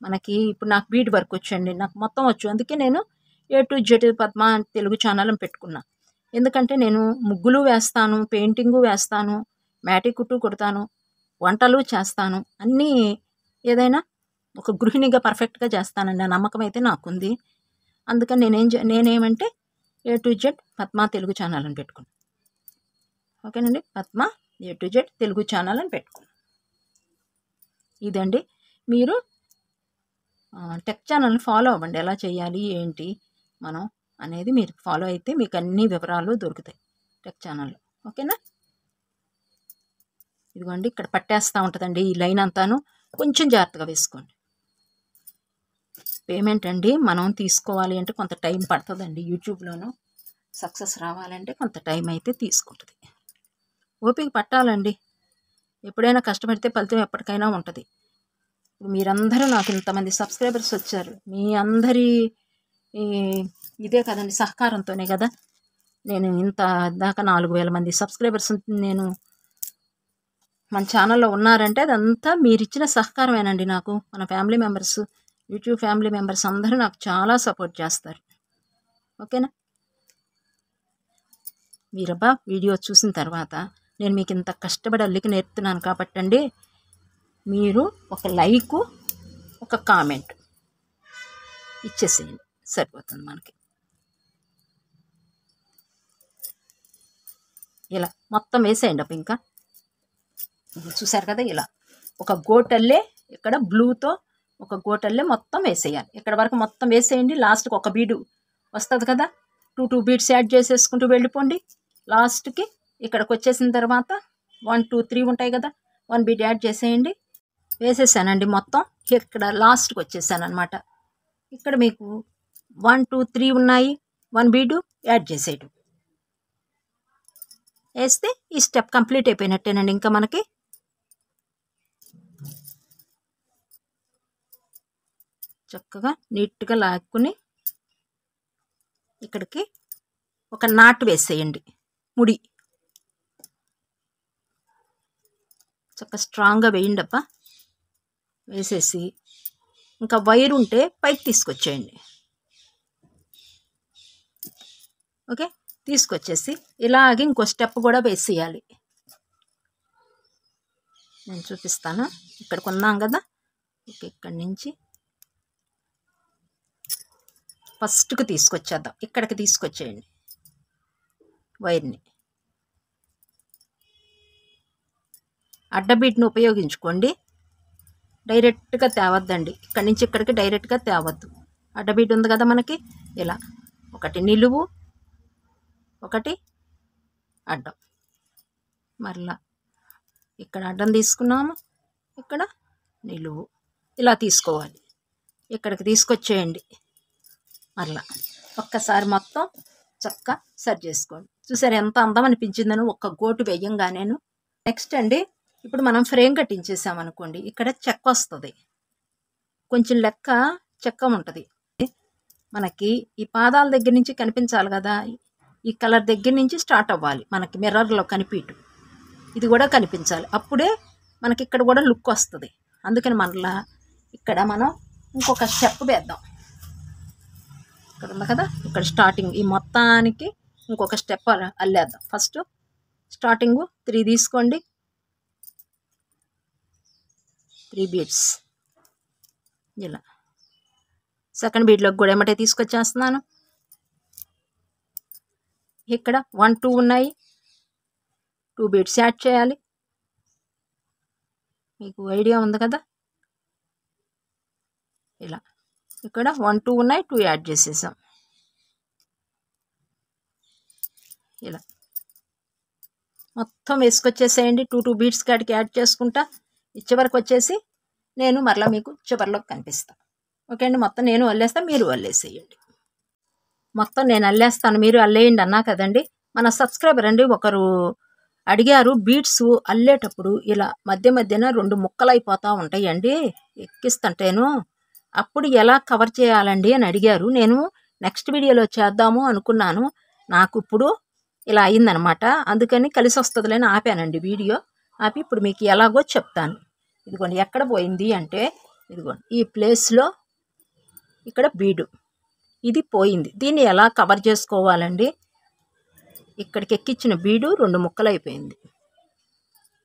మనకి ఇప్పుడు నాకు బీడ్ వర్క్ వచ్చండి, నాకు మొత్తం వచ్చు. అందుకే నేను A to Z Padma Telugu channel అని పెట్టుకున్నా. ఎందుకంటే నేను ముగ్గులు వేస్తాను, పెయింటింగు వేస్తాను, మ్యాటి కుట్టు కుడతాను, వంటలు చేస్తాను, అన్నీ ఏదైనా ఒక గృహిణిగా పర్ఫెక్ట్గా చేస్తానండి. ఆ నమ్మకం అయితే నాకుంది. అందుకని నేనేమంటే A to Z Padma Telugu channel అని పెట్టుకున్నాను. ఓకేనండి? Padma A to Z Telugu channel అని పెట్టుకున్నాను. ఇదండి. మీరు టెక్ ఛానల్ని ఫాలో అవ్వండి. ఎలా చేయాలి ఏంటి మనం అనేది మీరు ఫాలో అయితే మీకు అన్ని వివరాలు దొరుకుతాయి టెక్ ఛానల్లో. ఓకేనా? ఇదిగోండి ఇక్కడ పట్టేస్తూ ఉంటుందండి ఈ లైన్ అంతాను. కొంచెం జాగ్రత్తగా వేసుకోండి. పేమెంట్ అండి మనం తీసుకోవాలి అంటే కొంత టైం పడుతుందండి. యూట్యూబ్లోనూ సక్సెస్ రావాలంటే కొంత టైం అయితే తీసుకుంటుంది. ఓపిక పట్టాలండి. ఎప్పుడైనా కష్టపడితే ఫలితం ఎప్పటికైనా ఉంటుంది. మీరందరూ నాకు ఇంతమంది సబ్స్క్రైబర్స్ వచ్చారు. మీ అందరి ఇదే కదండి సహకారంతోనే కదా నేను ఇంత దాకా 4000 మంది సబ్స్క్రైబర్స్ నేను మన ఛానల్లో ఉన్నారంటే అదంతా మీరు ఇచ్చిన సహకారమేనండి. నాకు మన family members, YouTube family members అందరూ నాకు చాలా సపోర్ట్ చేస్తారు. ఓకేనా? మీరబ్బా వీడియో చూసిన తర్వాత నేను మీకు ఇంత కష్టపడి అల్లికి నేర్పుతున్నాను కాబట్టి అండి, మీరు ఒక లైకు ఒక కామెంట్ ఇచ్చేసేయండి సరిపోతుంది మనకి. ఇలా మొత్తం వేసేయండి. అప్పుడు ఇంకా చూసారు కదా, ఇలా ఒక గోటల్లే ఇక్కడ బ్లూతో ఒక గోటల్లే మొత్తం వేసేయాలి. ఇక్కడ వరకు మొత్తం వేసేయండి. లాస్ట్కి ఒక బీడు వస్తుంది కదా, 2 బీడ్స్ యాడ్ చేసేసుకుంటూ వెళ్ళిపోండి. లాస్ట్కి ఇక్కడికి వచ్చేసిన తర్వాత 1 2 3 ఉంటాయి కదా, 1 బీడ్ యాడ్ చేసేయండి. వేసేసానండి మొత్తం. ఇక్కడ లాస్ట్కి వచ్చేసాను అనమాట. ఇక్కడ మీకు 1 2 3 ఉన్నాయి. 1 బీడు యాడ్ చేసేయడం వేస్తే ఈ స్టెప్ కంప్లీట్ అయిపోయినట్టేనండి. ఇంకా మనకి చక్కగా నీట్గా లాక్కుని ఇక్కడికి ఒక నాటు వేసేయండి. ముడి చక్కగా స్ట్రాంగ్గా వేయండి అబ్బా. వేసేసి ఇంకా వైర్ ఉంటే పైకి తీసుకొచ్చేయండి. ఓకే, తీసుకొచ్చేసి ఇలాగే ఇంకో స్టెప్ కూడా వేసేయాలి. నేను చూపిస్తాను. ఇక్కడికి ఉన్నాం కదా, ఓకే, ఇక్కడి నుంచి ఫస్ట్కి తీసుకొచ్చేద్దాం. ఇక్కడికి తీసుకొచ్చేయండి వైర్ని. అడ్డబీట్ని ఉపయోగించుకోండి. డైరెక్ట్గా తేవద్దండి. ఇక్కడి నుంచి ఇక్కడికి డైరెక్ట్గా తేవద్దు. అడ్డబీట్ ఉంది కదా మనకి, ఇలా ఒకటి నిలువు ఒకటి అడ్డం. మరలా ఇక్కడ అడ్డం తీసుకున్నాము, ఇక్కడ నిలువు, ఇలా తీసుకోవాలి. ఇక్కడికి తీసుకొచ్చేయండి. మరలా ఒక్కసారి మొత్తం చక్కగా సరి చేసుకోండి. చూసారు ఎంత అందం అనిపించిందని ఒక్క గోటు వేయంగానేను. నెక్స్ట్ అండి, ఇప్పుడు మనం ఫ్రేమ్ కట్టించేసామనుకోండి, ఇక్కడ చెక్క వస్తుంది. కొంచెం లెక్క చెక్క ఉంటుంది మనకి. ఈ పాదాల దగ్గర నుంచి కనిపించాలి కదా, ఈ కలర్ దగ్గర నుంచి స్టార్ట్ అవ్వాలి మనకి. మిర్రర్లో కనిపించు ఇది కూడా కనిపించాలి. అప్పుడే మనకి ఇక్కడ కూడా లుక్ వస్తుంది. అందుకని మరలా ఇక్కడ మనం ఇంకొక స్టెప్ వేద్దాం. ఇక్కడ ఉంది కదా, ఇక్కడ స్టార్టింగ్ ఈ మొత్తానికి ఇంకొక స్టెప్ అల్లేద్దాం. ఫస్ట్ స్టార్టింగ్ 3 తీసుకోండి, 3 బీడ్స్ ఇలా. సెకండ్ బీడ్లోకి కూడా ఏమంటే తీసుకొచ్చేస్తున్నాను. ఇక్కడ 1 2 ఉన్నాయి, 2 బీడ్స్ యాడ్ చేయాలి. మీకు ఐడియా ఉంది కదా, ఇలా ఇక్కడ 1 2 ఉన్నాయి, 2 యాడ్ చేసేసాం. ఇలా మొత్తం వేసుకొచ్చేసేయండి. 2 బీడ్స్ కాడికి యాడ్ చేసుకుంటా చివరికి వచ్చేసి నేను మరలా మీకు చివరిలోకి కనిపిస్తాను. ఓకే అండి, మొత్తం నేను అల్లేస్తాను, మీరు అల్లేసేయండి. మొత్తం నేను అల్లేస్తాను, మీరు అల్లేయండి అన్నా కదండి. మన సబ్స్క్రైబర్ అండి ఒకరు అడిగారు, బీడ్స్ అల్లేటప్పుడు ఇలా మధ్య మధ్యన 2 ముక్కలు అయిపోతూ ఉంటాయండి ఎక్కిస్తుంటేను, అప్పుడు ఎలా కవర్ చేయాలండి అని అడిగారు. నేను నెక్స్ట్ వీడియోలో చేద్దాము అనుకున్నాను. నాకు ఇప్పుడు ఇలా అయిందనమాట. అందుకని కలిసి వస్తుందిలేని ఆపానండి వీడియో. ఆపి ఇప్పుడు మీకు ఎలాగో చెప్తాను. ఇదిగోండి ఎక్కడ పోయింది అంటే, ఇదిగోండి ఈ ప్లేస్లో ఇక్కడ బీడు ఇది పోయింది. దీన్ని ఎలా కవర్ చేసుకోవాలండి? ఇక్కడికి ఎక్కించిన బీడు 2 ముక్కలు అయిపోయింది.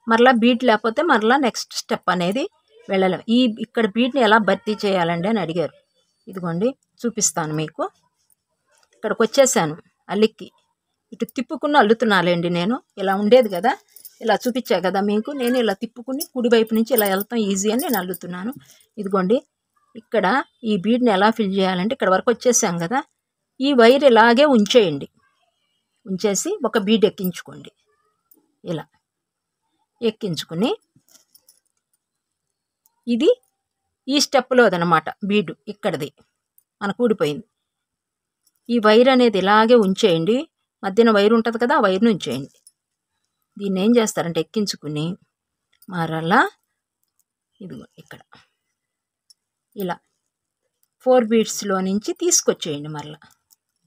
మరలా బీడ్ లేకపోతే మరలా నెక్స్ట్ స్టెప్ అనేది వెళ్ళలేము. ఇక్కడ బీడ్ని ఎలా భర్తీ చేయాలండి అని అడిగారు. ఇదిగోండి చూపిస్తాను మీకు. ఇక్కడికి వచ్చేసాను అల్లికి. ఇటు తిప్పుకుని అల్లుతున్నాలేండి నేను. ఇలా ఉండేది కదా, ఇలా చూపించా కదా మీకు. నేను ఇలా తిప్పుకుని కుడివైపు నుంచి ఇలా వెళ్తాం ఈజీ అని నేను అల్లుతున్నాను. ఇదిగోండి ఇక్కడ ఈ బీడ్ని ఎలా ఫిల్ చేయాలంటే ఇక్కడ వరకు వచ్చేసాం కదా, ఈ వైర్ ఇలాగే ఉంచేయండి. ఉంచేసి ఒక బీడ్ ఎక్కించుకోండి. ఇలా ఎక్కించుకుని ఇది ఈ స్టెప్లోదనమాట బీడు, ఇక్కడిది మనకు ఊడిపోయింది. ఈ వైర్ అనేది ఇలాగే ఉంచేయండి. మధ్యన వైర్ ఉంటుంది కదా, ఆ వైర్ని ఉంచేయండి. దీన్ని ఏం చేస్తారంటే ఎక్కించుకుని మరలా ఇదిగో ఇక్కడ ఇలా 4 బీడ్స్లో నుంచి తీసుకొచ్చేయండి మరలా.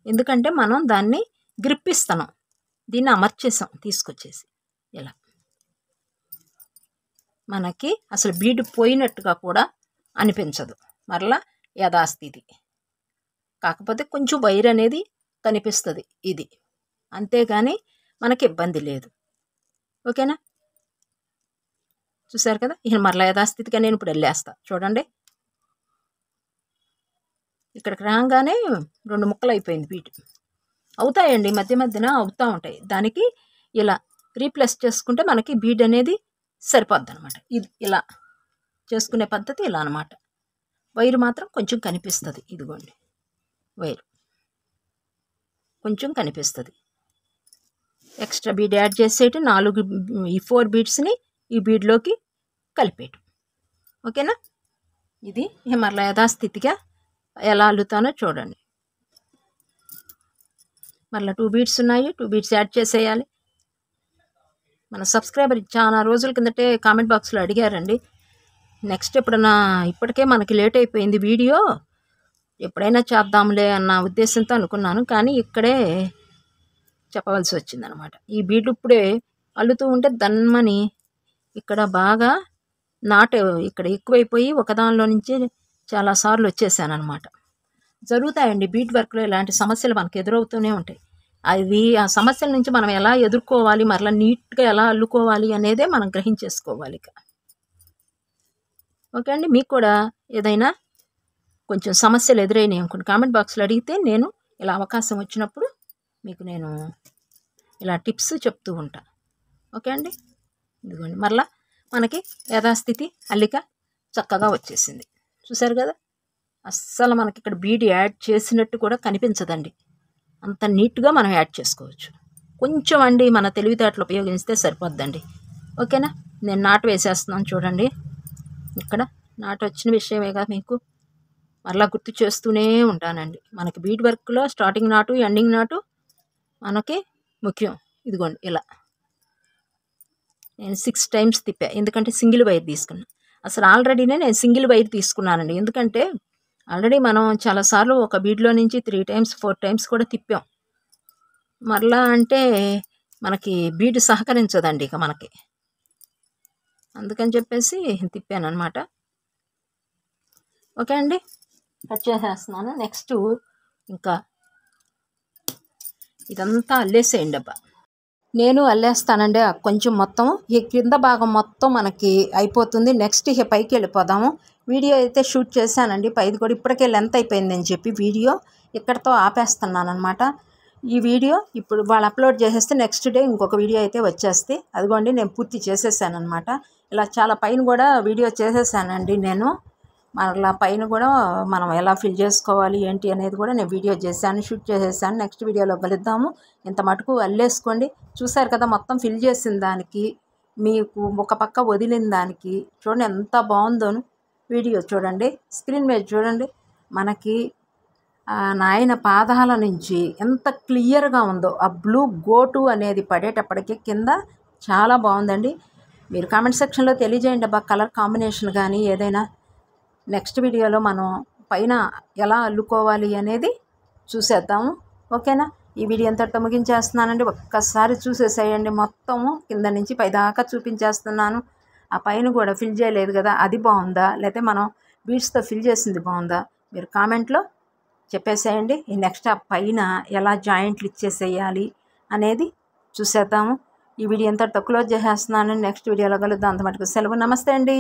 ఎందుకంటే మనం దాన్ని గ్రిప్ ఇస్తున్నాం, దీన్ని అమర్చేసాం తీసుకొచ్చేసి. ఇలా మనకి అసలు బీడు పోయినట్టుగా కూడా అనిపించదు, మరలా యథాస్థితి. కాకపోతే కొంచెం వైర్ అనేది కనిపిస్తుంది ఇది, అంతేగాని మనకి ఇబ్బంది లేదు. ఓకేనా? చూసారు కదా, ఇక మరలా యథాస్థితిగా నేను ఇప్పుడు వెళ్ళేస్తా. చూడండి, ఇక్కడికి రాగానే 2 ముక్కలు అయిపోయింది బీట్. అవుతాయండి, మధ్య మధ్యన అవుతూ ఉంటాయి. దానికి ఇలా రీప్లేస్ చేసుకుంటే మనకి బీడ్ అనేది సరిపోద్ది అనమాట. ఇది ఇలా చేసుకునే పద్ధతి ఇలా అనమాట. వైర్ మాత్రం కొంచెం కనిపిస్తుంది, ఇదిగోండి వైర్ కొంచెం కనిపిస్తుంది. ఎక్స్ట్రా బీడ్ యాడ్ చేసేటి 4 ఈ 4 బీడ్స్ని ఈ బీడ్లోకి కలిపేయటం. ఓకేనా? ఇది మరలా యథాస్థితిగా ఎలా అల్లుతానో చూడండి. మరలా 2 బీడ్స్ ఉన్నాయి, 2 బీడ్స్ యాడ్ చేసేయాలి. మన సబ్స్క్రైబర్ చాలా రోజుల కిందటే కామెంట్ బాక్స్లో అడిగారండి, నెక్స్ట్ ఎప్పుడన్నా, ఇప్పటికే మనకి లేట్ అయిపోయింది వీడియో, ఎప్పుడైనా చేద్దాంలే అన్న ఉద్దేశంతో అనుకున్నాను. కానీ ఇక్కడే చెప్పవలసి వచ్చిందనమాట. ఈ బీడ్లు ఇప్పుడే అల్లుతూ ఉంటే దన్మని ఇక్కడ బాగా ఇక్కడ ఎక్కువైపోయి ఒకదానిలో నుంచి చాలాసార్లు వచ్చేసానమాట. జరుగుతాయండి బీట్ వర్క్లో, ఇలాంటి సమస్యలు మనకు ఎదురవుతూనే ఉంటాయి. ఆ సమస్యల నుంచి మనం ఎలా ఎదుర్కోవాలి, మరలా నీట్గా ఎలా అల్లుకోవాలి అనేదే మనం గ్రహించేసుకోవాలి. ఇక ఓకే అండి, మీకు కూడా ఏదైనా కొంచెం సమస్యలు ఎదురైనాయి అనుకోండి, కామెంట్ బాక్స్లో అడిగితే నేను ఇలా అవకాశం వచ్చినప్పుడు మీకు నేను ఇలా టిప్స్ చెప్తూ ఉంటా. ఓకే అండి, ఇదిగోండి మరలా మనకి యథాస్థితి అల్లిక చక్కగా వచ్చేసింది. చూసారు కదా, అస్సలు మనకి ఇక్కడ బీడ్ యాడ్ చేసినట్టు కూడా కనిపించదండి, అంత నీట్గా మనం యాడ్ చేసుకోవచ్చు. కొంచెం అండి మన తెలివితేటలు ఉపయోగిస్తే సరిపోద్దండి. ఓకేనా? నేను నాటు వేసేస్తున్నాను చూడండి. ఇక్కడ నాటు వచ్చిన విషయమే కదా మీకు మరలా గుర్తు చేస్తూనే ఉంటానండి. మనకి బీడ్ వర్క్లో స్టార్టింగ్ నాటు, ఎండింగ్ నాటు మనకి ముఖ్యం. ఇదిగోండి ఇలా నేను 6 టైమ్స్ తిప్పా, ఎందుకంటే సింగిల్ వైర్ తీసుకున్నాను. అసలు ఆల్రెడీనే నేను సింగిల్ వైర్ తీసుకున్నానండి, ఎందుకంటే ఆల్రెడీ మనం చాలాసార్లు ఒక బీడ్లో నుంచి 3 టైమ్స్ 4 టైమ్స్ కూడా తిప్పాం. మరలా అంటే మనకి బీడ్ సహకరించదండి ఇక మనకి, అందుకని చెప్పేసి తిప్పాను అనమాట. ఓకే అండి, కట్ చేసేస్తున్నాను. నెక్స్ట్ ఇంకా ఇదంతా అల్లేసేయండి అబ్బా. నేను అల్లేస్తానండి కొంచెం మొత్తం, ఈ కింద భాగం మొత్తం మనకి అయిపోతుంది. నెక్స్ట్ ఇక పైకి వెళ్ళిపోదాము. వీడియో అయితే షూట్ చేశానండి, పైది కూడా ఇప్పటికే లెంత్ అయిపోయిందని చెప్పి వీడియో ఇక్కడితో ఆపేస్తున్నాను అనమాట. ఈ వీడియో ఇప్పుడు వాళ్ళు అప్లోడ్ చేసేస్తే నెక్స్ట్ డే ఇంకొక వీడియో అయితే వచ్చేస్తే, అదిగోండి నేను పూర్తి చేసేసాను అనమాట. ఇలా చాలా పైన కూడా వీడియో చేసేసానండి నేను. మరలా పైన కూడా మనం ఎలా ఫిల్ చేసుకోవాలి ఏంటి అనేది కూడా నేను వీడియో చేశాను, షూట్ చేసేసాను. నెక్స్ట్ వీడియోలో కలుద్దాము. ఇంత మటుకు అల్లేసుకోండి. చూసారు కదా, మొత్తం ఫిల్ చేసిన దానికి మీకు ఒక పక్క వదిలిన దానికి చూడండి ఎంత బాగుందోను. వీడియో చూడండి, స్క్రీన్ మీద చూడండి, మనకి నాయన పాదాల నుంచి ఎంత క్లియర్గా ఉందో. ఆ బ్లూ గోటు అనేది పడేటప్పటికి కింద చాలా బాగుందండి. మీరు కామెంట్ సెక్షన్లో తెలియజేయండి అబ్బా, కలర్ కాంబినేషన్ కానీ ఏదైనా. నెక్స్ట్ వీడియోలో మనం పైన ఎలా అల్లుకోవాలి అనేది చూసేద్దాము. ఓకేనా? ఈ వీడియో అంతటితో ముగించేస్తున్నానండి. ఒక్కసారి చూసేసేయండి, మొత్తము కింద నుంచి పైదాకా చూపించేస్తున్నాను. ఆ పైన కూడా ఫిల్ చేయలేదు కదా, అది బాగుందా లేకపోతే మనం బీడ్స్తో ఫిల్ చేసింది బాగుందా మీరు కామెంట్లో చెప్పేసేయండి. ఈ నెక్స్ట్ ఆ పైన ఎలా జాయింట్లు ఇచ్చేసేయాలి అనేది చూసేద్దాము. ఈ వీడియో అంతటితో క్లోజ్ చేసేస్తున్నాను. నెక్స్ట్ వీడియోలో కలుద్దాం. అంత మటుకు సెలవు. నమస్తే అండి.